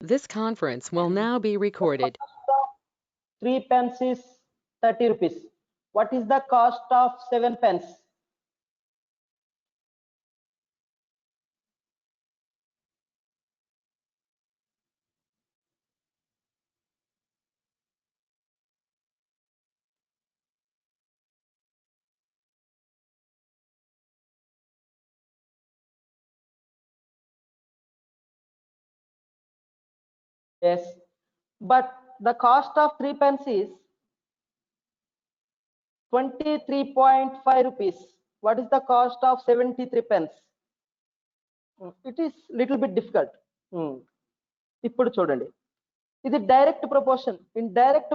This conference will now be recorded. 3 pence is 30 rupees. What is the cost of 7 pence? Yes, but the cost of 3 pence is 23.5 rupees. What is the cost of 73 pence? It is little bit difficult. ఇప్పుడు చూడండి, ఇది direct proportion. In direct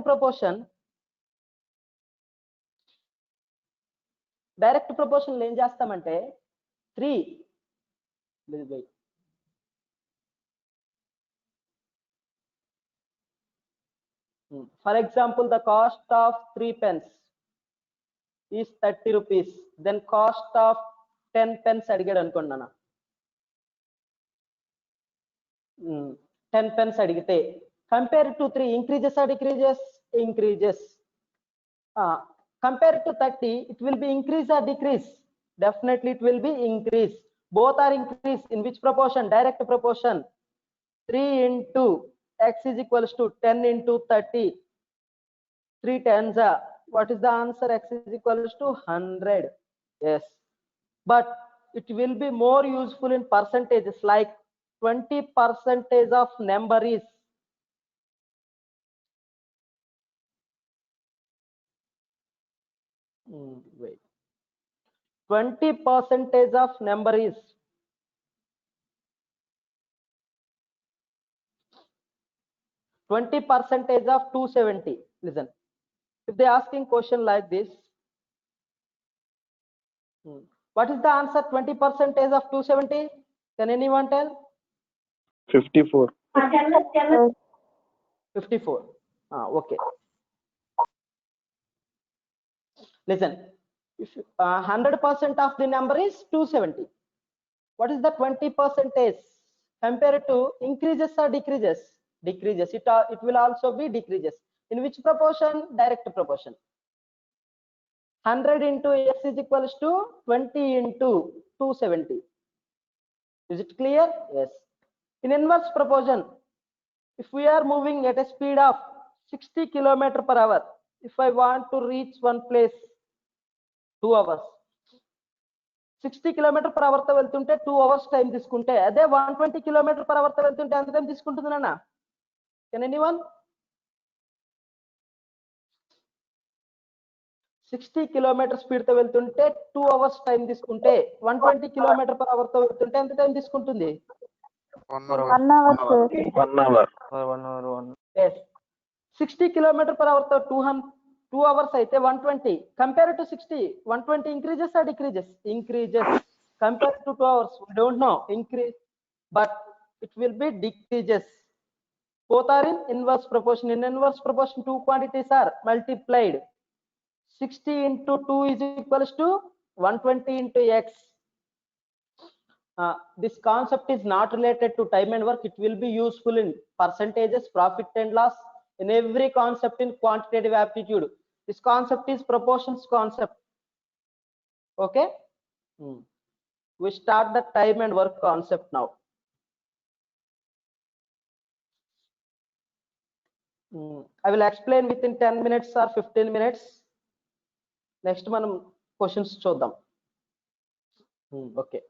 proportion ఏం చేస్తామంటే 3 for example, the cost of 3 pence is 30 rupees. Then cost of 10 pence అడిగాడు అనుకోండి నాన్న. 10 pence అడిగితే compare to 3 increases or decreases? Increases. Compared to 30, it will be increase or decrease? Definitely it will be increase. Both are increase. In which proportion? Direct proportion. 3 into x is equals to 10 into 30. 3 tens are. What is the answer? X is equals to 100. Yes. But it will be more useful in percentages, like 20% of number is wait, 20% of number is 20% of 270. Listen, if they asking question like this, what is the answer? 20% of 270? Can anyone tell? 54. 54. Okay. Listen, if 100% of the number is 270, what is the 20%? Compared to increases or decreases? Decreases. It will also be decreases. In which proportion? Direct proportion. 100 into x is equals to 20 into 270. Is it clear? Yes. In inverse proportion, if we are moving at a speed of 60 km per hour, if I want to reach one place 2 hours, 60 km per hour తో వెళ్తుంటే 2 hours time తీసుకుంటే, అదే 120 km per hour తో వెళ్తుంటే ఎంత time తీసుకుంటుంది నాన్న? Can anyone? 60 km speed తో వెళ్తుంటే 2 hours టైం తీసుకుంటే 120 km per hour తో వెళ్తుంటే ఎంత టైం తీసుకుంటుంది? 1 hour. 1 hour. Yes. 60 km per hour తో 2 hours అయితే 120. Compare to 60, 120 increases or decreases? Increases. Compared to 2 hours, we don't know. Increase, but it will be decreases. Both are in inverse proportion. In inverse proportion, two quantities are multiplied. 60 into 2 is equals to 120 into x. This concept is not related to time and work. It will be useful in percentages, profit and loss, in every concept in quantitative aptitude. This concept is proportions concept. Okay. We start the time and work concept now. I will explain within 10 minutes or 15 minutes. Next మనం questions చూద్దాం. Okay.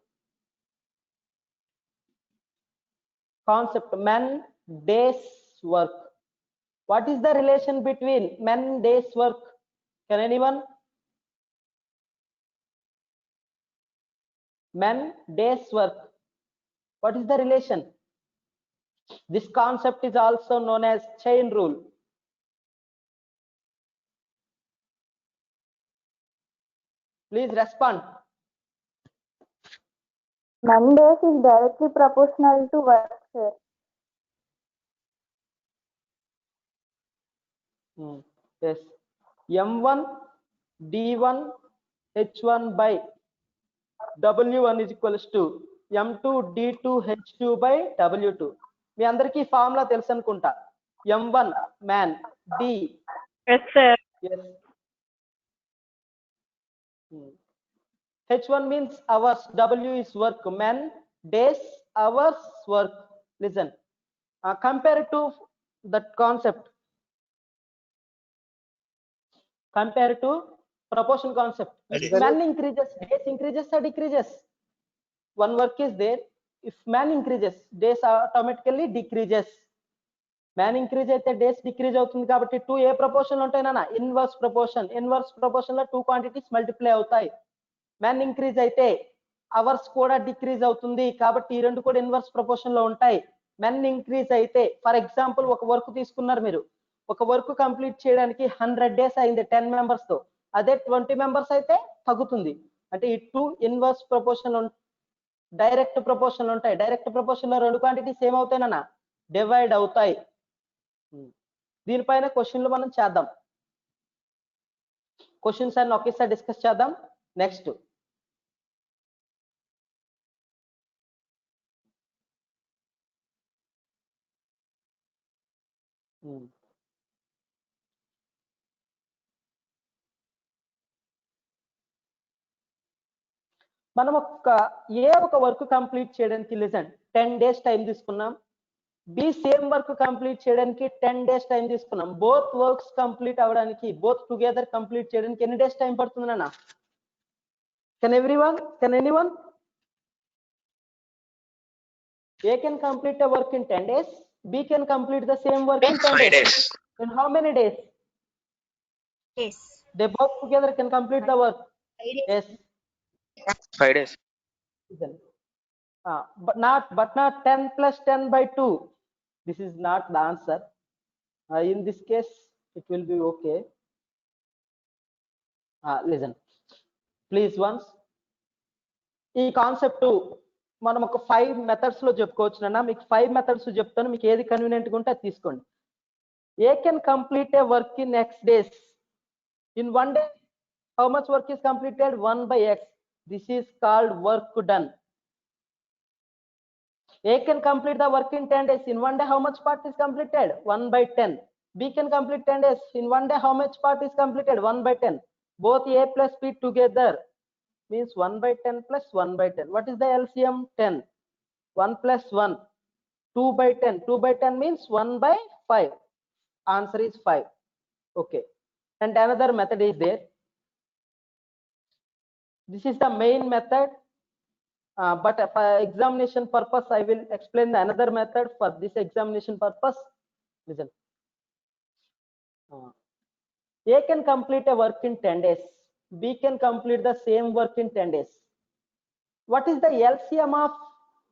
Concept men days work. What is the relation between men days work? Can anyone? Men days work. What is the relation? This concept is also known as chain rule. Please respond. Men days is directly proportional to work, sir. Yes. M1 D1 H1 by W1 is equals to M2 D2 H2 by W2. మీ అందరికీ formula తెలుసు అనుకుంటా. M1 man, D. Yes, sir. Yes. H1 means hours, W is work, men, days, hours, work. Listen, compare to that concept. Compare to proportion concept. If man increases, days increases or decreases? One work is there. If man increases, days automatically decreases. Man increase అయితే days decrease అవుతుంది కాబట్టి 2 ఏ proportion లో ఉంటాయి నాన్న? Inverse proportion. Inverse proportion లో 2 quantities multiply అవుతాయి. Man increase అయితే hours కూడా decrease అవుతుంది కాబట్టి ఈ రెండు కూడా inverse proportion లో ఉంటాయి. Men increase అయితే ఫర్ ఎగ్జాంపుల్ ఒక వర్క్ తీసుకున్నారు మీరు, ఒక వర్క్ కంప్లీట్ చేయడానికి 100 days అయింది 10 members తో, అదే 20 members అయితే తగ్గుతుంది. అంటే ఈ 2 ఇన్వర్స్ ప్రపోర్షన్ డైరెక్ట్ ప్రపోర్షన్ ఉంటాయి. డైరెక్ట్ ప్రపోర్షన్ లో రెండు క్వాంటిటీ సేమ్ అవుతాయినా డివైడ్ అవుతాయి. దీనిపైన క్వశ్చన్లు మనం చేద్దాం. క్వశ్చన్స్ అన్ని ఒకేసారి డిస్కస్ చేద్దాం. నెక్స్ట్ మనం ఒక వర్క్ కంప్లీట్ చేయడానికి లిసన్ 10 days టైం తీసుకున్నాం. బి సేమ్ వర్క్ కంప్లీట్ చేయడానికి 10 days టైం తీసుకున్నాం. బోత్ వర్క్స్ కంప్లీట్ అవడానికి, బోత్ టుగెదర్ కంప్లీట్ చేయడానికి ఎన్ని డేస్ టైం పడుతుంది నాన్న? Can anyone? A can complete a work in 10 days. B can complete the same work in 10 days. In how many days? Yes. They both together can complete the work. 5 days. Yes. 5 days. But not 10 plus 10 by 2. This is not the answer. In this case, it will be okay. Listen, please once. ఈ concept మనం ఒక 5 methods లో చెప్పుకోవచ్చు నాన్న. మీకు 5 methods చెప్తాను, మీకు ఏది కన్వీనియంట్ గా ఉంటే అది తీసుకోండి. ఏ can complete A work in X days. In 1 day, how much work is completed? 1 by X. This is called work done. A can complete the work in 10 days. In 1 day, how much part is completed? 1 by 10. B can complete 10 days. In 1 day, how much part is completed? 1 by 10. Both A plus B together means 1 by 10 plus 1 by 10. What is the LCM? 10. 1 plus 1. 2 by 10. 2 by 10 means 1 by 5. Answer is 5. Okay. And another method is there. This is the main method. But for examination purpose, I will explain the another method for this examination purpose. Listen. A can complete a work in 10 days. B can complete the same work in 10 days. What is the LCM of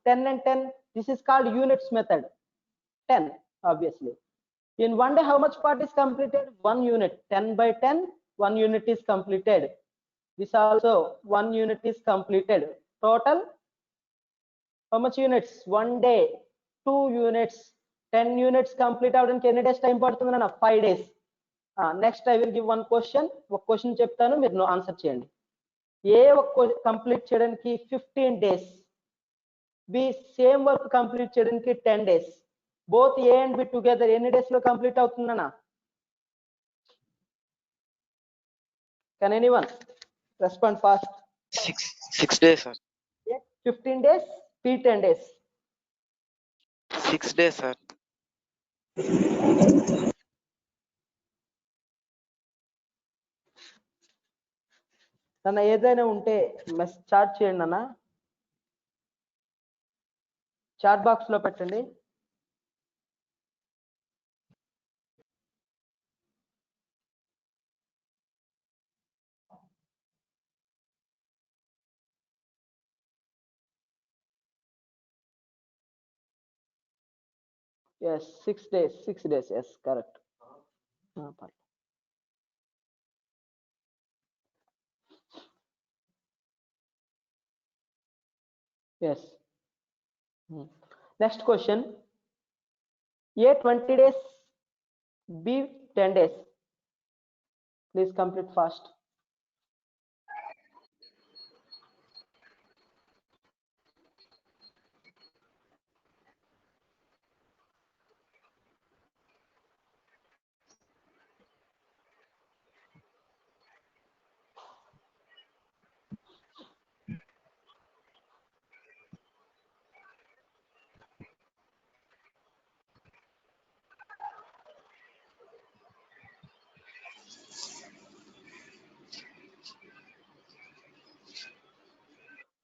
10 and 10? This is called units method. 10, obviously. In 1 day, how much part is completed? 1 unit. 10 by 10, 1 unit is completed. This also 1 unit is completed. Total, how much units? 1 day, 2 units, 10 units complete avడానికి ఎన్ని days time పడుతుంది అన్న? 5 days. Next I will give one question. ఒక question చెప్తాను, మీరు answer చేయండి. ఏ ఒక complete చేయడానికి 15 days. B same work complete చేయడానికి 10 days. Both A and B together ఎన్ని డేస్ లో కంప్లీట్ అవుతుందన్న? Can anyone respond fast? 6 days, sir. 15 days, B 10 days. 6 days, sir. నన్న ఏదైనా ఉంటే చాట్ చేయండి అన్న, చాట్ బాక్స్ లో పెట్టండి. Yes, 6 days. Yes, correct. Yes. Next question. A 20 days, B 10 days. Please complete fast.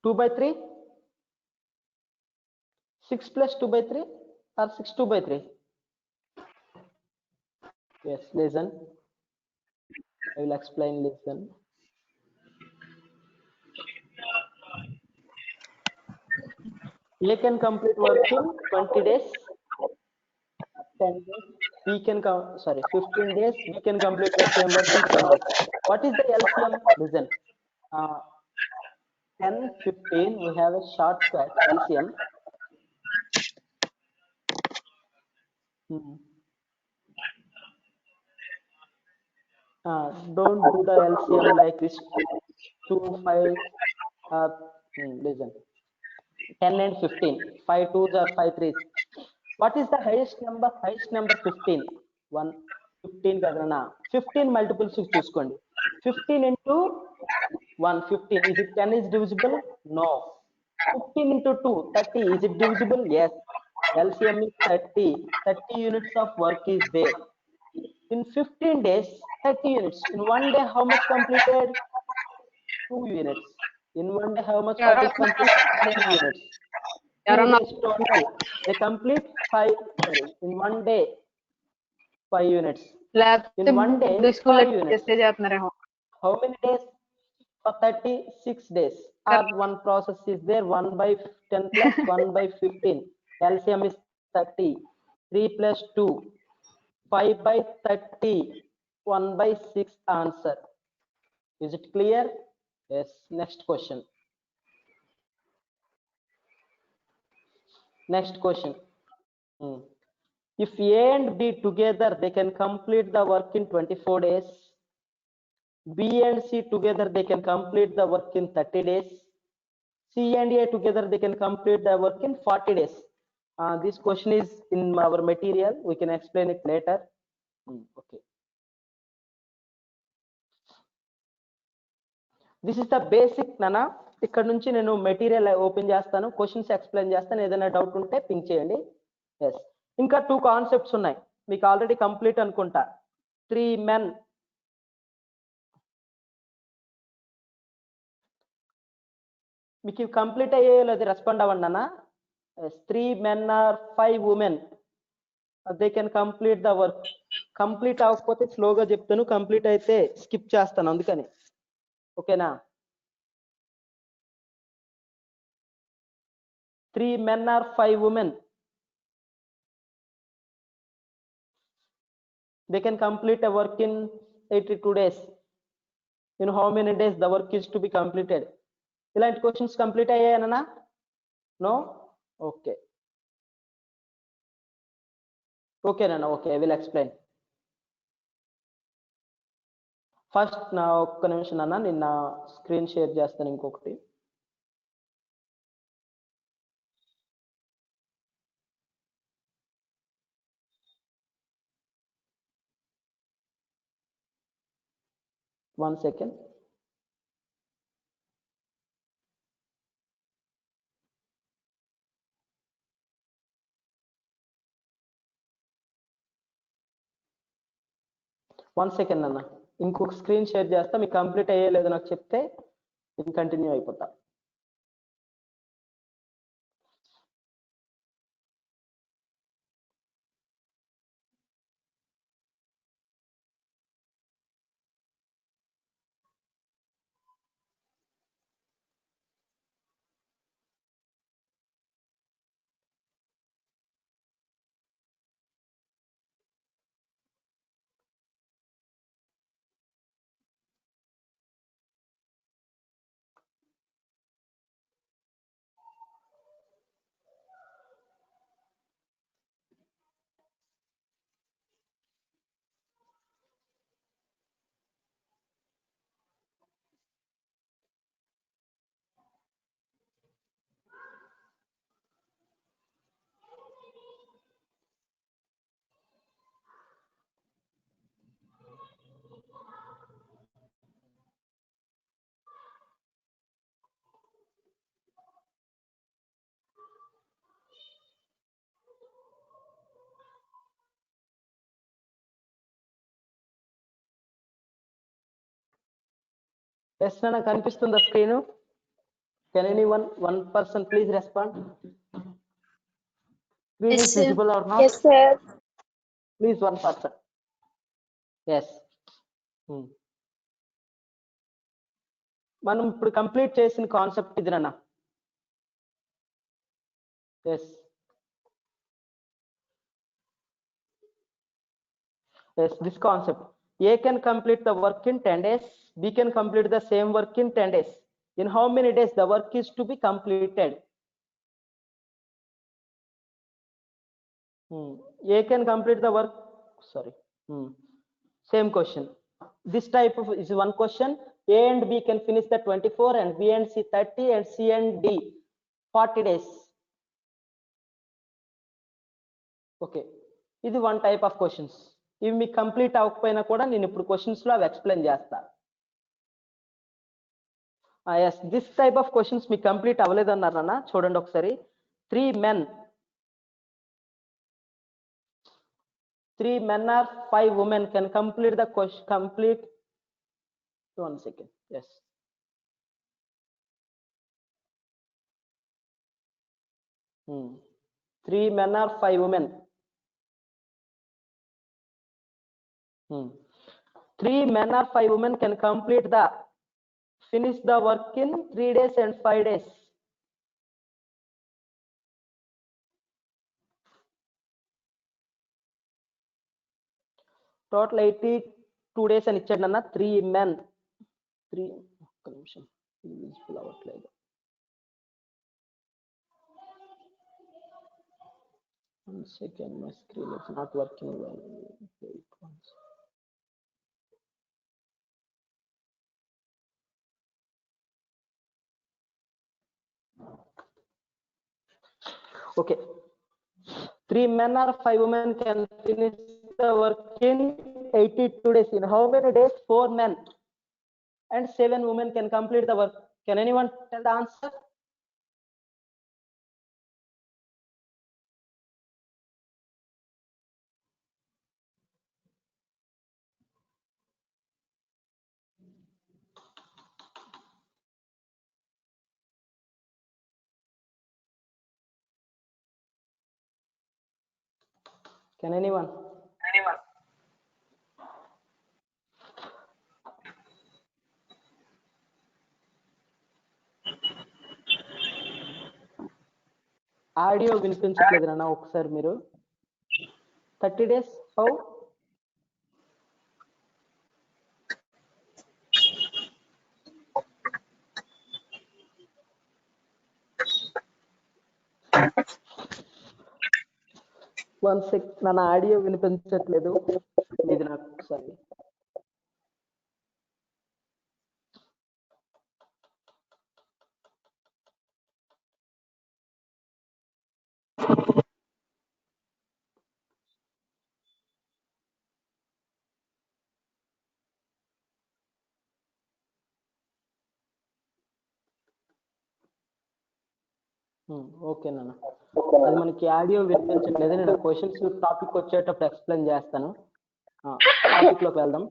2 by 3, 6 plus 2 by 3 or 6 2 by 3? Yes, listen. I will explain, listen. A can complete work in 20 days, 10 days. B can 15 days. B can complete the same work in 10 days. What is the LCM? Listen. 10, 15, we have a shortcut LCM. Don't do the LCM like this. 2, 5, listen. 10 and 15. 5 twos or 5 threes. What is the highest number? Highest number 15. 1, 15 kadana. 15 multiples చూసుకోండి. 15 into 1, 15. Is it 10 is divisible? No. 15 into 2, 30. Is it divisible? Yes. LCM is 30. 30 units of work is there. In 15 days, 30 units. In one day, how much completed? 2 units. In one day, how much work is completed? 10 units. 2 days total. They complete 5. In one day, 5 units. In one day, 5 units. How many days? For 36 days. Or one process is there. 1 by 10 plus 1 by 15. LCM is 30. 3 plus 2. 5 by 30. 1 by 6 answer. Is it clear? Yes. Next question. Next question. If A and B together, they can complete the work in 24 days. B and C together, they can complete the work in 30 days. C and A together, they can complete the work in 40 days. This question is in our material. We can explain it later. Okay. This is the basic, Nana. ఇక్కడ నుంచి నేను material open చేస్తాను, questions explain చేస్తాను. ఏదైనా doubt ఉంటే pink చేయండి. Yes. ఇంకా 2 concepts ఉన్నాయి, మీకు ఆల్రెడీ కంప్లీట్ అనుకుంటా. 3 men. మీకు కంప్లీట్ అయ్యే లేదు, రెస్పాండ్ అవ్వండి అన్న. 3 men or 5 women, they can complete the work. Complete అవ్వకపోతే స్లోగా చెప్తాను, కంప్లీట్ అయితే స్కిప్ చేస్తాను, అందుకని. ఓకేనా? 3 men or 5 women, they can complete a work in 82 days. In how many days the work is to be completed? ఇలాంటి questions complete అయ్యాయనా? No? Okay. ఓకేనా? Okay, I will explain. First నా ఒక్క నిమిషం అన్న, నేను నా స్క్రీన్ షేర్ చేస్తాను ఇంకొకటి. One second. అన్న, ఇంకొక స్క్రీన్ షేర్ చేస్తా. మీకు కంప్లీట్ అయ్యేలేదు నాకు చెప్తే నేను కంటిన్యూ అయిపోతా. ఎస్ అన్న, కనిపిస్తుందా screen? Can anyone, one person please respond? Screen Yes, is sir. visible or not? Yes, sir. Please, one person. Yes. మనం ఇప్పుడు కంప్లీట్ చేసిన కాన్సెప్ట్ ఇది నాన్న. Yes this concept. A can complete the work in 10 days, B can complete the same work in 10 days. In how many days the work is to be completed? A can complete the work, sorry, same question. This type of is one question. A and B can finish the 24 and B and C 30 and C and D 40 days. Okay, ఇది one type of questions. ఇవి మీకు complete అవ్వకపోయినా కూడా నేను ఇప్పుడు questions లో అవి explain చేస్తాను. Yes, this type of questions మీకు కంప్లీట్ అవ్వలేదన్నారు అన్న. చూడండి ఒకసారి. 3 men or 5 women can complete the question. Complete. 1 second. Yes. Three men or 5 women. 3 men or 5 women can complete the finish the work in 3 days and 5 days. Total 82 days అని ఇచ్చాడు అన్న. 3 men 3 ఒక్క నిమిషం visible అవ్వట్లేదు. 1 second, my screen is not working well. Wait once. Okay, 3 men or 5 women can finish the work in 82 days. In how many days 4 men and 7 women can complete the work? Can anyone tell the answer? Can anyone? Audio వినిపించట్లేదు నాన్న. ఒకసారి మీరు 30 days how? One sec, నా audio వినిపించట్లేదు ఇది నాకు. ఒకసారి okay నాన్న. అది మనకి ఆడియో వినిపించట్లేదు. నేను క్వశ్చన్స్ టాపిక్ వచ్చేటప్పుడు ఎక్స్ప్లెయిన్ చేస్తాను. టాపిక్ లోకి వెళ్దాం.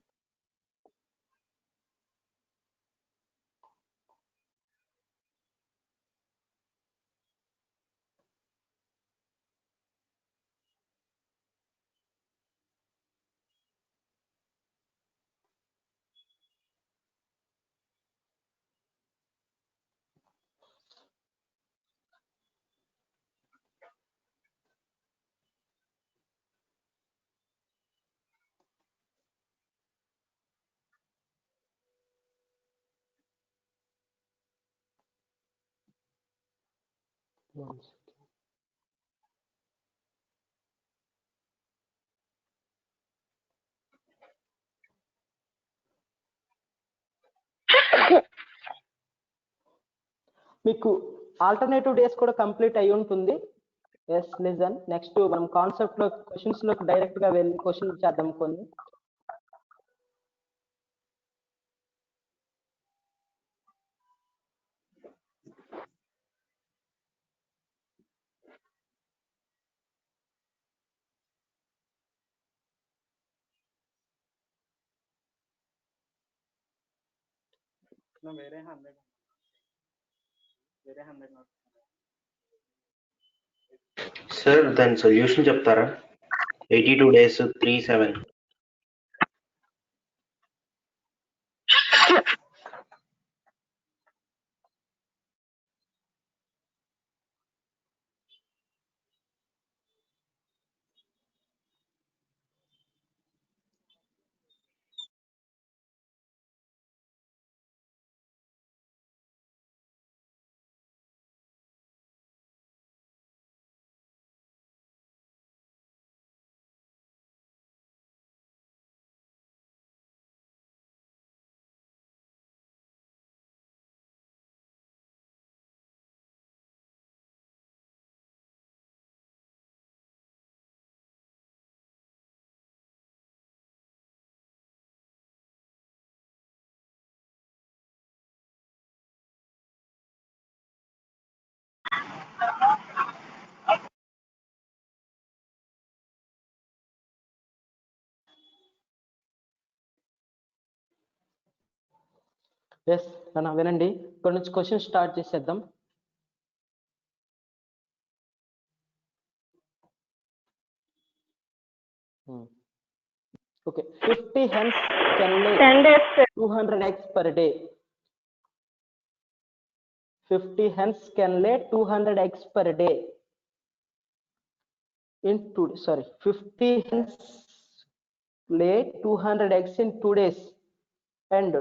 మీకు ఆల్టర్నేటివ్ డేస్ కూడా కంప్లీట్ అయి ఉంటుంది. Yes listen. నెక్స్ట్ మనం కాన్సెప్ట్ లో క్వశ్చన్స్ లో డైరెక్ట్ గా వెళ్ళి క్వశ్చన్ చేద్దాం కొన్ని. సార్ దాని సొల్యూషన్ చెప్తారా? 82 days 3/7. ఎస్ నాన్న వినండి, ఇక్కడ నుంచి క్వశ్చన్ స్టార్ట్ చేసేద్దాం. Okay, 50 hens can lay 10 days. 200 eggs per day. 50 hens can lay 200 eggs per day. In 50 hens lay 200 eggs in 2 days, and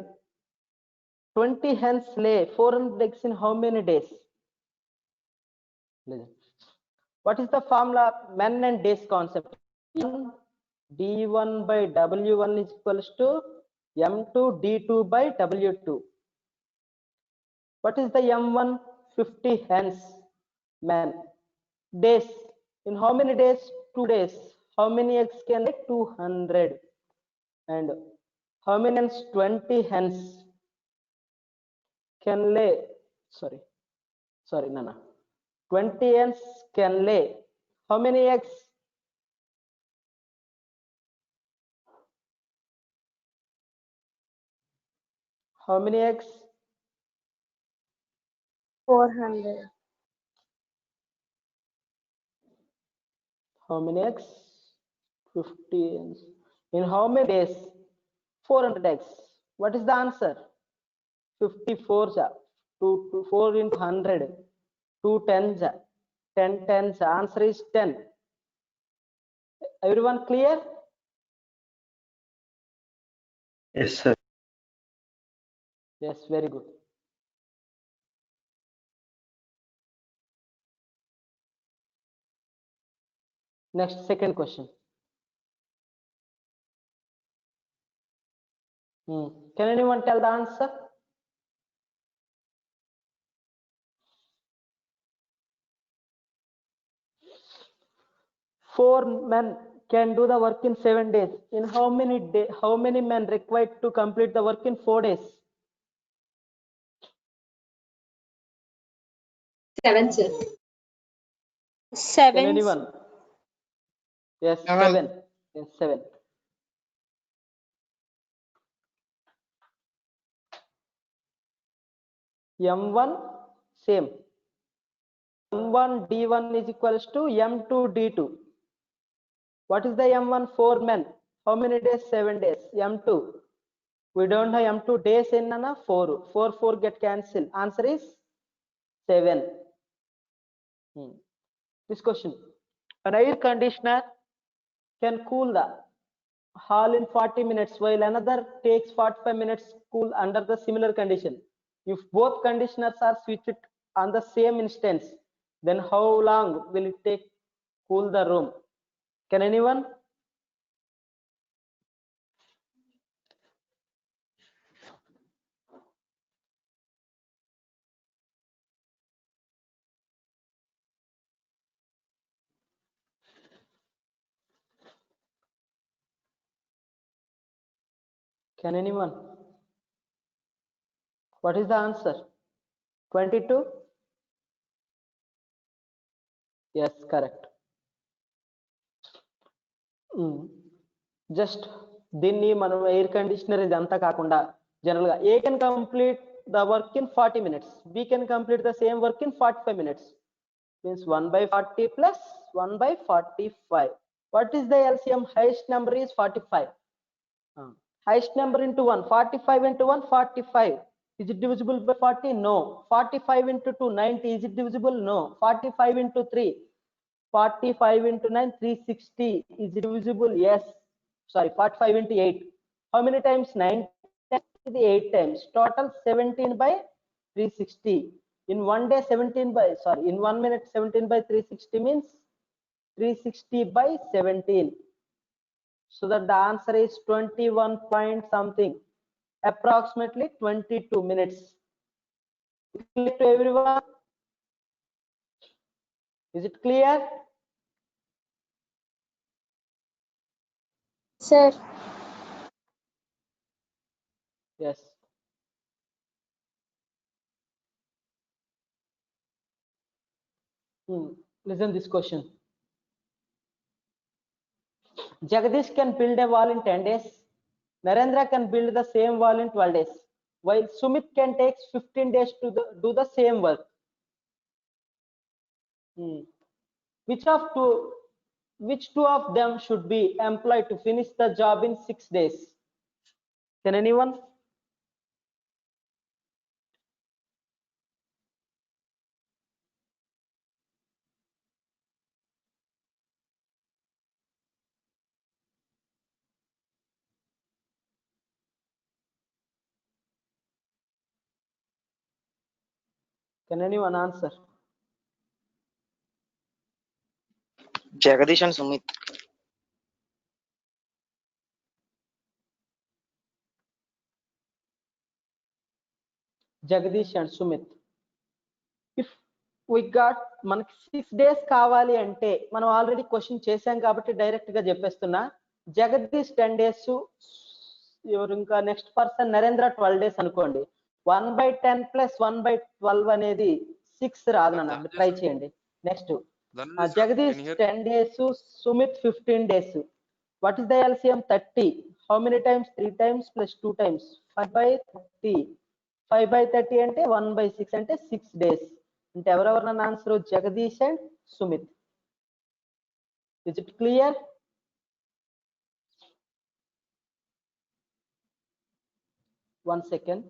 20 hens lay 400 eggs in how many days? Listen. What is the formula men and days concept? D1 by W1 is equals to M2 D2 by W2. What is the M1? 50 hens, men. Days, in how many days? 2 days. How many eggs can lay? 200. And how many hens? 20 hens can lay, sorry Nana, 20 hens can lay how many eggs? How many eggs? 400. How many eggs? 50 eggs. In how many days? 400 eggs. What is the answer? 54 4 into 100, 2 tens, 10 tens. Answer is 10. Everyone clear? Yes, sir. Yes, very good. Next, second question. Can anyone tell the answer? Four men can do the work in 7 days. In how many men required to complete the work in 4 days? 7, sir. Can 7. anyone? Yes, 7. 7. Yes, 7. M1 same. M1 D1 is equals to M2 D2. What is the M1? 4 men. How many days? 7 days. M2. We don't have M2 days in Nana. 4. 4 get cancelled. Answer is 7. This question. An air conditioner can cool the hall in 40 minutes while another takes 45 minutes cool under the similar condition. If both conditioners are switched on the same instance, then how long will it take cool the room? Can anyone? Can anyone? What is the answer? 22? Yes, correct. Just దీన్ని మనం air conditioner ఇదంతా కాకుండా general గా ఏ can complete the work in 40 minutes. B can complete the same work in 45 minutes. Means 1 by 40 plus 1 by 45. What is the LCM? Highest number is 45. Highest number into 1. 45 into 1, 45. Is it divisible by 40? No. 45 into 2, 90. Is it divisible? No. 45 into 3, 45 into 9, 360. Is it divisible? Yes. Sorry, 45 into 8. How many times? 9 times, 8 times. Total 17 by 360. In 1 day, 17 by, sorry, in 1 minute, 17 by 360 means 360 by 17. So that the answer is 21 point something, approximately 22 minutes. Clear to everyone? Is it clear? Sir, Yes. Listen this question. Jagdish can build a wall in 10 days. Narendra can build the same wall in 12 days. While Sumit can take 15 days to do the same work. Which two of them should be employed to finish the job in 6 days? Can anyone? Can anyone answer? Jagadish and Sumit. Jagdish and Sumit. If we got మనకి 6 days కావాలి అంటే మనం already question చేశాం కాబట్టి direct గా చెప్పేస్తున్నా. Jagadish 10 days, ఎవరు ఇంకా next person Narendra 12 days అనుకోండి. 1/10 ప్లస్ 1/12 అనేది 6 రాదు నాన్న, ట్రై చేయండి. Next Jagadish 10 days, Sumit 15 days. What is the LCM? 30. How many times? 3 times plus 2 times. 5/30. 5/30 అంటే 1/6 అంటే 6 days. అంటే ఎవరెవరు నన్ను answer? Jagadish and Sumit. Is it clear? One second.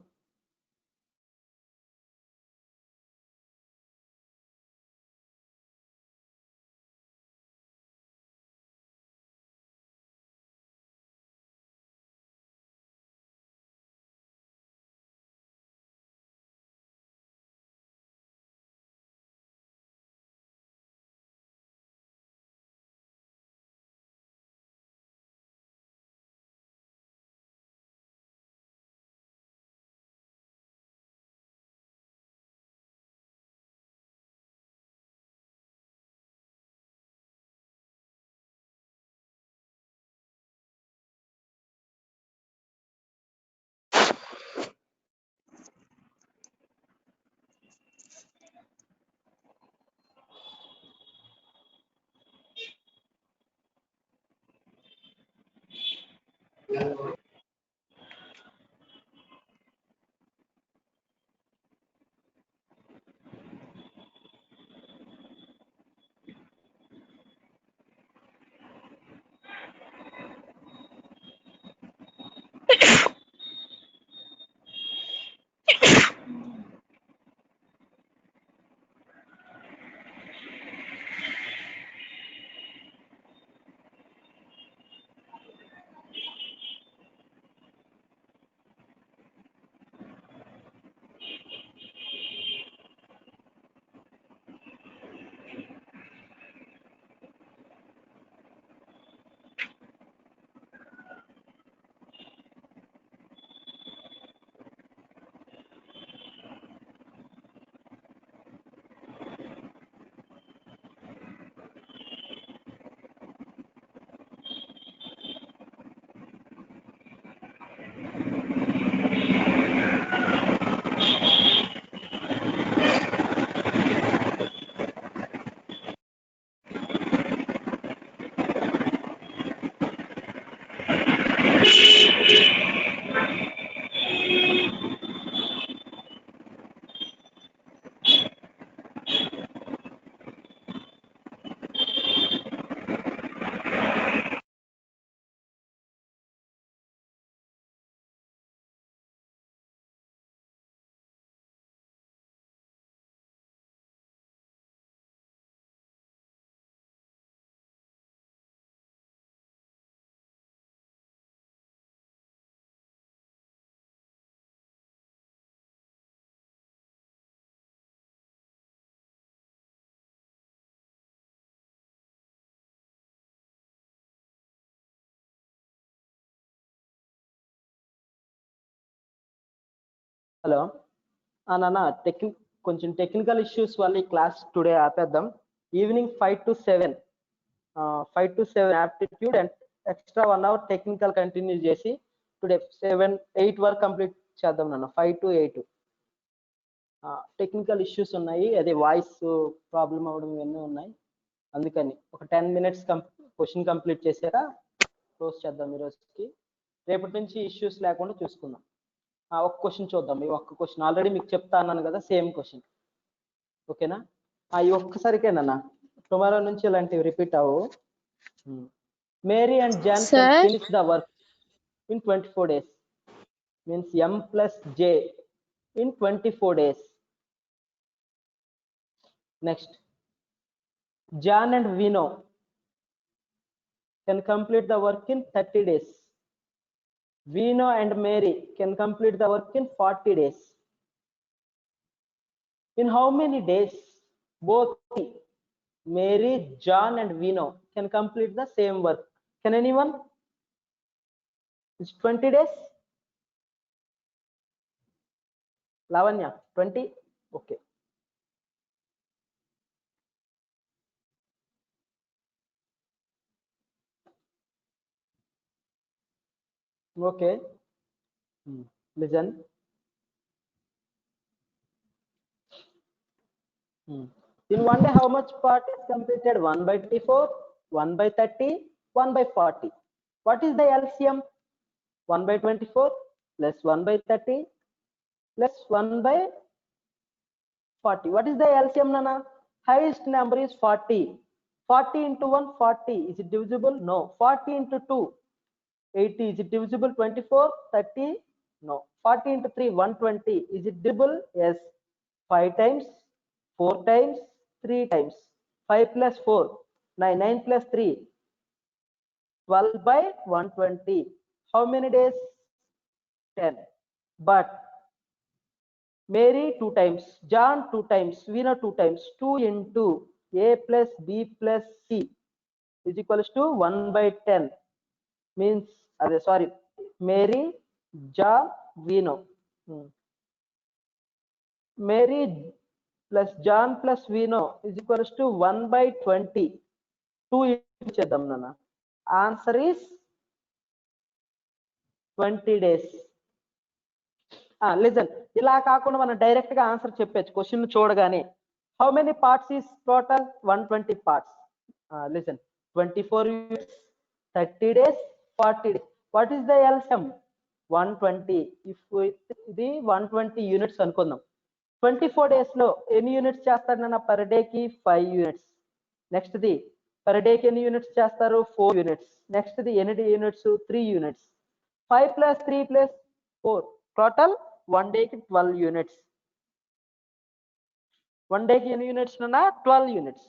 Hello నాన్న కొంచెం టెక్నికల్ ఇష్యూస్ వల్ల ఈ క్లాస్ టుడే ఆపేద్దాం. Evening 5 to 7 aptitude and extra 1 hour technical continue చేసి టుడే 8 వరకు కంప్లీట్ చేద్దాం నాన్న. 5 to 8 టెక్నికల్ ఇష్యూస్ ఉన్నాయి, అదే వాయిస్ ప్రాబ్లం అవడం ఇవన్నీ ఉన్నాయి. అందుకని ఒక 10 minutes క్వశ్చన్ కంప్లీట్ చేసాక క్లోజ్ చేద్దాం ఈ రోజుకి. రేపటి నుంచి ఇష్యూస్ లేకుండా చూసుకుందాం. ఒక క్వశ్చన్ చూద్దాం. ఈ ఒక్క క్వశ్చన్ ఆల్రెడీ మీకు చెప్తా అన్నాను కదా, సేమ్ క్వశ్చన్. ఓకేనా? ఈ ఒక్కసారికేనన్నా, టుమారో నుంచి ఇలాంటివి రిపీట్ అవ్వు. Mary and John Sir? Finish the work in 24 days. Means M plus J in 24 days. Next, John and Vino can complete the work in 30 days. Vino and Mary can complete the work in 40 days. In how many days both Mary, John and Vino can complete the same work? Can anyone? It's 20 days. Lavanya, 20? Okay. Okay. Listen. In one day, how much part is completed? 1 by 24, 1 by 30, 1 by 40. What is the LCM? 1 by 24 plus 1 by 30 plus 1 by 40. What is the LCM, Nana? Highest number is 40. 40 into 1, 40. Is it divisible? No. 40 into 2, 80. Is it divisible? 24, 30? No. 40 into 3, 120. Is it divisible? Yes. 5 times, 4 times, 3 times. 5 plus 4, 9. 9 plus 3, 12 by 120. How many days? 10. But Mary 2 times, John 2 times, Vino 2 times. 2 into A plus B plus C is equals to 1 by 10. Means, sorry, Mary, John, Vino. Mary plus John plus Vino is equals to 1 by 20. 2 into చేద్దాం నాన్న. Answer is 20 days. Listen, ఇలా కాకుండా మనం direct గా answer చెప్పచ్చు question చూడగానే. How many parts is total? 120 parts. Listen, 24 units, 30 days, 40 days. What is the LCM? 120. If ఇది 120 units అనుకుందాం. 24 days లో ఎన్ని యూనిట్స్ చేస్తారన్న? పర్ డే కి 5 units. Next the per day కి ఎన్ని యూనిట్స్ చేస్తారు? 4 units. నెక్స్ట్ ది ఎన్ని units? 3 units. 5 plus 3 plus 4, total 1 day కి 12 units. 1 day కి ఎన్ని యూనిట్స్ అన్నా? 12 units.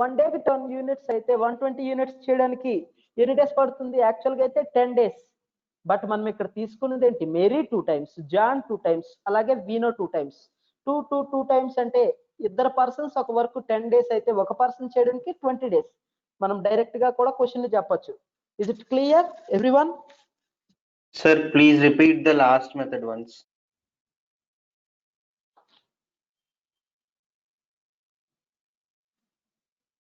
1 day కి 10 units అయితే 120 units చేయడానికి ఎన్ని డేస్ పడుతుంది? యాక్చువల్గా అయితే 10 days. బట్ మనం ఇక్కడ తీసుకున్నది ఏంటి? మేరీ 2 times, జాన్ 2 times, అలాగే వీనో 2 times. 2 times అంటే ఇద్దరు పర్సన్స్ ఒక వర్క్ 10 days అయితే ఒక పర్సన్ చేయడానికి 20 days. మనం డైరెక్ట్ గా కూడా క్వశ్చన్ చెప్పొచ్చు. Is it clear everyone? Sir, please repeat the last method once.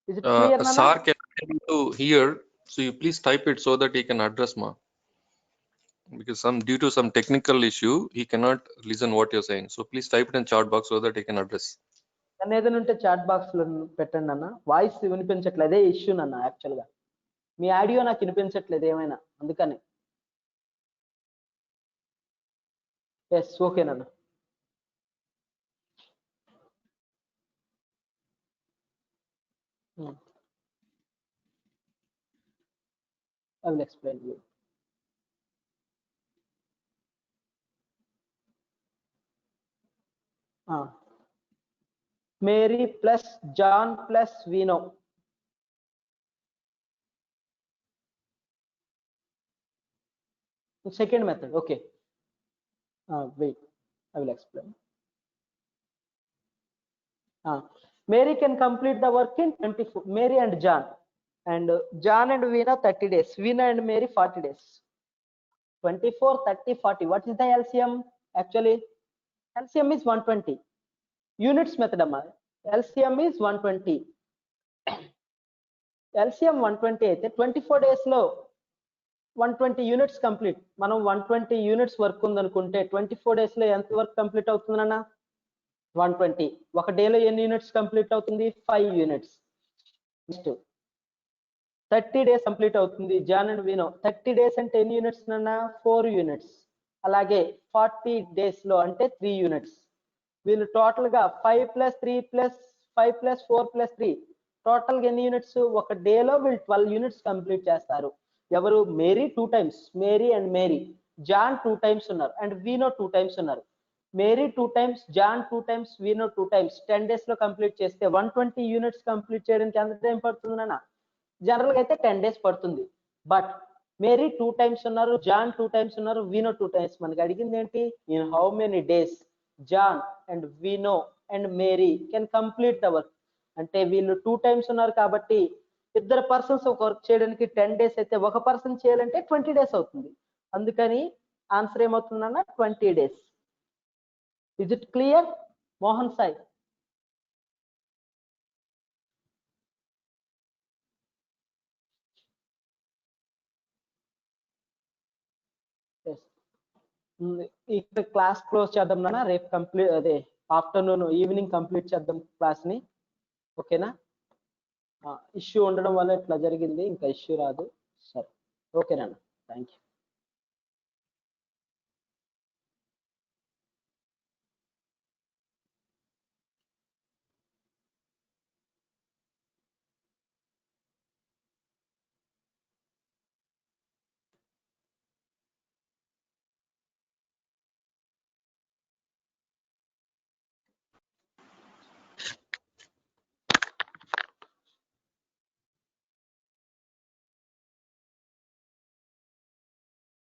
Is it clear, Nana? Sir can able to hear, so you please type it so that he can address ma. Because due to some technical issue, he cannot listen what you're saying. So please type it in chat box so that he can address. ఏదైనా ఉంటే chat box లో పెట్టండి అన్న. Voice వినిపించట్లేదు, అదే issue నన్న. Actual గా మీ audio నాకు వినిపించట్లేదు ఏమైనా, అందుకని. Yes, ఓకేనన్న. I will explain you. Mary plus John plus Vino. Second method, okay. Wait, I will explain. Mary can complete the work in 24. Mary and John, and John and Vino 30 days. Vino and Mary 40 days. 24, 30, 40. What is the LCM? Actually, LCM is 120. Units method amma. LCM is 120. LCM 120 అయితే 24 days లో 120 units complete. మనం 120 units work ఉందనుకుంటే 24 days లో ఎంత work complete అవుతుందన్న 120. ఒక డేలో ఎన్ని units complete అవుతుంది? 5 యూనిట్స్. నెక్స్ట్ 30 days కంప్లీట్ అవుతుంది. జాన్ అండ్ వినో 30 days అంటే ఎన్ని యూనిట్స్ అన్న 4 యూనిట్స్. అలాగే 40 days లో అంటే 3 యూనిట్స్. వీళ్ళు టోటల్ గా 5 + 3 + 5 + 4 + 3 టోటల్ గా ఎన్ని యూనిట్స్? ఒక డేలో వీళ్ళు 12 యూనిట్స్ కంప్లీట్ చేస్తారు. ఎవరు? Mary 2 times, Mary and Mary. John 2 times ఉన్నారు అండ్ వీనో 2 times ఉన్నారు. మేరీ 2 times, జాన్ 2 times, వీనో 2 times 10 days లో కంప్లీట్ చేస్తే 120 యూనిట్స్ కంప్లీట్ చేయడానికి ఎంత టైం పడుతుంది నాన్న? జనరల్ గా అయితే 10 days పడుతుంది. బట్ మేరీ 2 times ఉన్నారు, జాన్ 2 times ఉన్నారు, వీనో 2 times. మనకి అడిగింది ఏంటి? In how many days John and వీనో and Mary can complete the work. అంటే వీళ్ళు 2 times ఉన్నారు కాబట్టి ఇద్దరు పర్సన్స్ ఒక వర్క్ చేయడానికి 10 days అయితే ఒక పర్సన్ చేయాలంటే 20 days అవుతుంది. అందుకని ఆన్సర్ ఏమవుతుందన్న 20 days. Is it clear? Mohan Sai. ఇక్కడ క్లాస్ క్లోజ్ చేద్దాం నాన్న. రేపు కంప్లీట్ అదే ఆఫ్టర్నూన్ ఈవినింగ్ కంప్లీట్ చేద్దాం క్లాస్ ని. ఓకేనా? ఇష్యూ ఉండడం వల్ల ఇట్లా జరిగింది, ఇంకా ఇష్యూ రాదు. సరే ఓకేనా? Thank you.